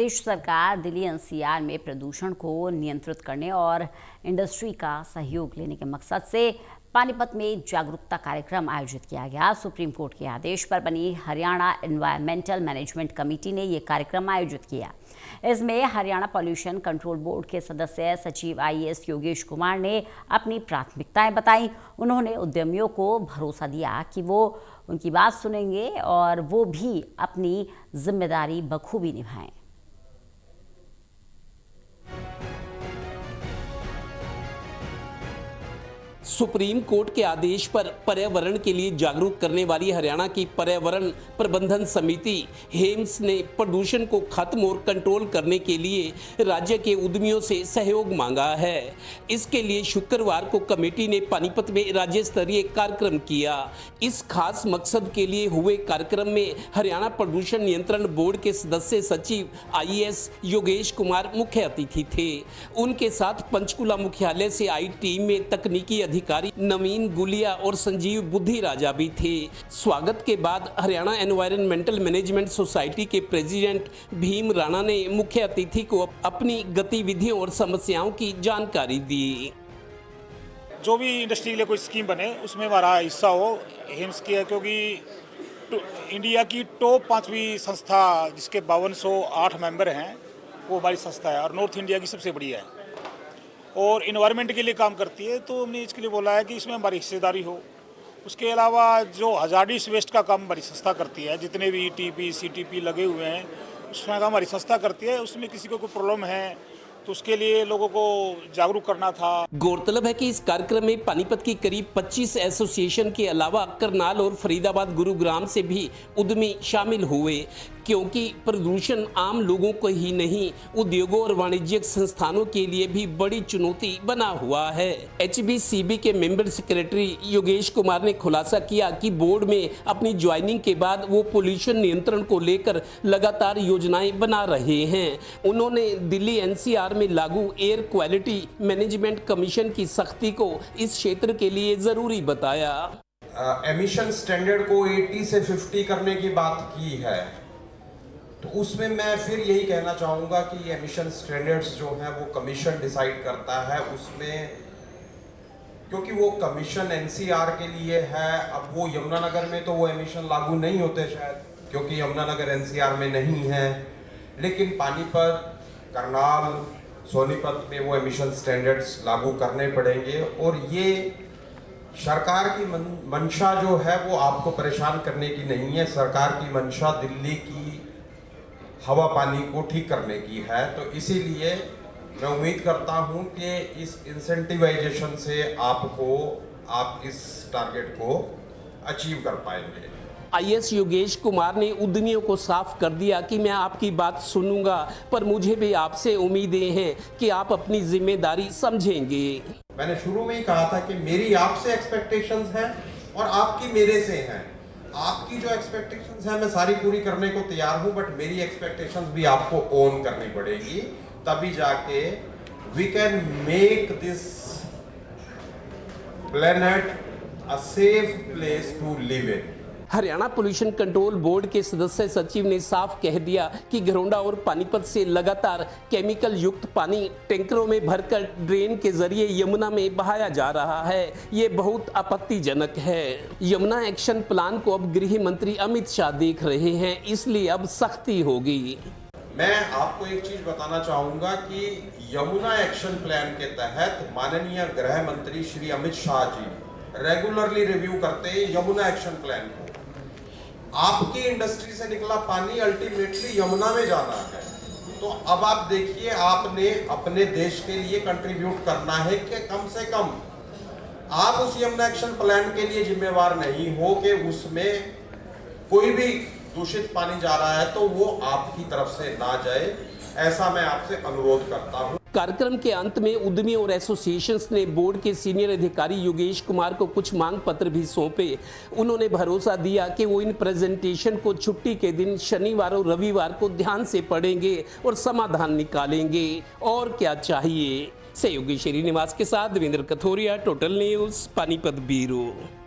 प्रदेश सरकार दिल्ली एनसीआर में प्रदूषण को नियंत्रित करने और इंडस्ट्री का सहयोग लेने के मकसद से पानीपत में जागरूकता कार्यक्रम आयोजित किया गया। सुप्रीम कोर्ट के आदेश पर बनी हरियाणा एनवायरमेंटल मैनेजमेंट कमेटी ने ये कार्यक्रम आयोजित किया। इसमें हरियाणा पॉल्यूशन कंट्रोल बोर्ड के सदस्य सचिव आईएएस योगेश कुमार ने अपनी प्राथमिकताएं बताई। उन्होंने उद्यमियों को भरोसा दिया कि वो उनकी बात सुनेंगे और वो भी अपनी जिम्मेदारी बखूबी निभाएं। सुप्रीम कोर्ट के आदेश पर पर्यावरण के लिए जागरूक करने वाली हरियाणा की पर्यावरण प्रबंधन समिति हेम्स ने प्रदूषण को खत्म और कंट्रोल करने के लिए राज्य के उद्यमियों से सहयोग मांगा है। इसके लिए शुक्रवार को कमेटी ने पानीपत में राज्य स्तरीय कार्यक्रम किया। इस खास मकसद के लिए हुए कार्यक्रम में हरियाणा प्रदूषण नियंत्रण बोर्ड के सदस्य सचिव आईएएस योगेश कुमार मुख्य अतिथि थे। उनके साथ पंचकुला मुख्यालय से आई टीम में तकनीकी अधिकारी नवीन गुलिया और संजीव बुद्धि राजा भी थे। स्वागत के बाद हरियाणा एनवायरमेंटल मैनेजमेंट सोसाइटी के प्रेसिडेंट भीम राणा ने मुख्य अतिथि को अपनी गतिविधियों और समस्याओं की जानकारी दी। जो भी इंडस्ट्री के लिए कोई स्कीम बने उसमें हमारा हिस्सा हो हेम्स की है, क्योंकि इंडिया की टॉप 5वीं संस्था जिसके 5208 मेंबर हैं वो हमारी संस्था है और नॉर्थ इंडिया की सबसे बड़ी है और इन्वायरमेंट के लिए काम करती है। तो हमने इसके लिए बोला है कि इसमें हमारी हिस्सेदारी हो। उसके अलावा जो हजार्डस वेस्ट का काम हमारी संस्था करती है, जितने भी टीपी सीटीपी लगे हुए हैं उसमें काम हमारी संस्था करती है। उसमें किसी को कोई प्रॉब्लम है तो उसके लिए लोगों को जागरूक करना था। गौरतलब है कि इस कार्यक्रम में पानीपत की करीब 25 एसोसिएशन के अलावा करनाल और फरीदाबाद गुरुग्राम से भी उद्यमी शामिल हुए, क्योंकि प्रदूषण आम लोगों को ही नहीं उद्योगों और वाणिज्यिक संस्थानों के लिए भी बड़ी चुनौती बना हुआ है। HBCB के मेंबर सेक्रेटरी योगेश कुमार ने खुलासा किया कि बोर्ड में अपनी ज्वाइनिंग के बाद वो पोल्यूशन नियंत्रण को लेकर लगातार योजनाएं बना रहे हैं। उन्होंने दिल्ली एनसीआर में लागू एयर क्वालिटी मैनेजमेंट कमीशन की सख्ती को इस क्षेत्र के लिए जरूरी बताया। एमिशन स्टैंडर्ड को 80 से 50 करने की बात की है, तो उसमें मैं फिर यही कहना चाहूँगा कि एमिशन स्टैंडर्ड्स जो है वो कमीशन डिसाइड करता है उसमें, क्योंकि वो कमीशन एनसीआर के लिए है। अब वो यमुनानगर में तो वो एमिशन लागू नहीं होते शायद, क्योंकि यमुनानगर एनसीआर में नहीं है, लेकिन पानीपत, करनाल, सोनीपत में वो एमिशन स्टैंडर्ड्स लागू करने पड़ेंगे। और ये सरकार की मंशा जो है वो आपको परेशान करने की नहीं है। सरकार की मंशा दिल्ली की हवा पानी को ठीक करने की है। तो इसीलिए मैं उम्मीद करता हूं कि इस इंसेंटिवाइजेशन से आप इस टारगेट को अचीव कर पाएंगे। आईएएस योगेश कुमार ने उद्यमियों को साफ कर दिया कि मैं आपकी बात सुनूंगा, पर मुझे भी आपसे उम्मीदें हैं कि आप अपनी जिम्मेदारी समझेंगे। मैंने शुरू में ही कहा था कि मेरी आपसे एक्सपेक्टेशंस हैं और आपकी मेरे से हैं। आपकी जो एक्सपेक्टेशंस हैं मैं सारी पूरी करने को तैयार हूं, बट मेरी एक्सपेक्टेशंस भी आपको ओन करनी पड़ेगी, तभी जाके we can make this planet a safe place to live in. Haryana pollution control board के सदस्य सचिव ने साफ कह दिया कि घरौंडा और पानीपत से लगातार केमिकल युक्त पानी टैंकरों में भरकर ड्रेन के जरिए यमुना में बहाया जा रहा है। ये बहुत आपत्तिजनक है। यमुना एक्शन प्लान को अब गृह मंत्री अमित शाह देख रहे हैं, इसलिए अब सख्ती होगी। मैं आपको एक चीज बताना चाहूंगा कि यमुना एक्शन प्लान के तहत माननीय गृह मंत्री श्री अमित शाह जी रेगुलरली रिव्यू करते हैं यमुना एक्शन प्लान को। आपकी इंडस्ट्री से निकला पानी अल्टीमेटली यमुना में जाना है। तो अब आप देखिए, आपने अपने देश के लिए कंट्रीब्यूट करना है कि कम से कम आप उस यमुना एक्शन प्लान के लिए जिम्मेवार नहीं हो कि उसमें कोई भी दूषित पानी जा रहा है तो वो आपकी तरफ से ना जाए। ऐसा मैं आपसे अनुरोध करता हूं। कार्यक्रम के अंत में उद्यमियों और एसोसिएशंस ने बोर्ड के सीनियर अधिकारी योगेश कुमार को कुछ मांग पत्र भी सौंपे। उन्होंने भरोसा दिया कि वो इन प्रेजेंटेशन को छुट्टी के दिन शनिवार और रविवार को ध्यान से पढ़ेंगे और समाधान निकालेंगे। और क्या चाहिए। सहयोगी श्रीनिवास के साथ Devendra Kathoria, total news, Panipat bureau.